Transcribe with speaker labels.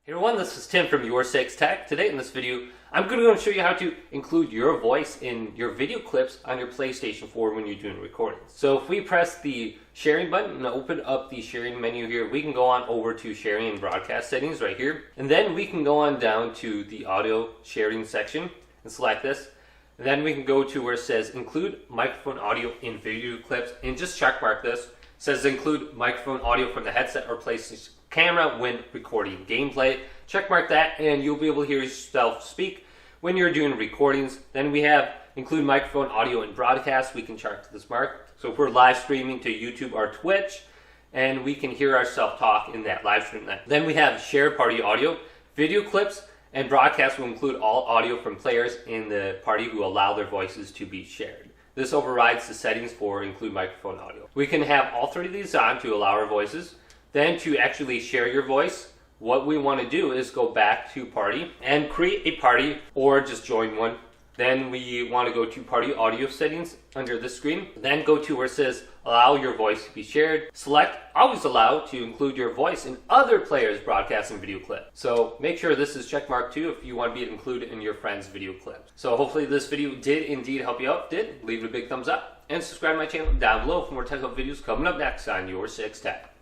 Speaker 1: Hey everyone, this is Tim from Your 6 Tech. Today in this video, I'm going to show you how to include your voice in your video clips on your PlayStation 4 when you're doing recordings. So if we press the sharing button and open up the sharing menu here, we can go on over to sharing and broadcast settings right here. And then we can go on down to the audio sharing section and select this. And then we can go to where it says include microphone audio in video clips and just check mark this. It says include microphone audio from the headset or PlayStation camera when recording gameplay. Check mark that and you'll be able to hear yourself speak when you're doing recordings. Then we have include microphone audio in broadcast. We can check this mark. So if we're live streaming to YouTube or Twitch, and we can hear ourselves talk in that live stream. Then we have share party audio. Video clips and broadcast will include all audio from players in the party who allow their voices to be shared. This overrides the settings for include microphone audio. We can have all three of these on to allow our voices. Then to actually share your voice, what we want to do is go back to party and create a party or just join one. Then we want to go to party audio settings under this screen. Then go to where it says allow your voice to be shared. Select always allow to include your voice in other players' broadcasting video clip. So make sure this is checkmarked too if you want to be included in your friend's video clip. So hopefully this video did indeed help you out. Leave it a big thumbs up and subscribe to my channel down below for more technical videos coming up next on Your 6 Tech.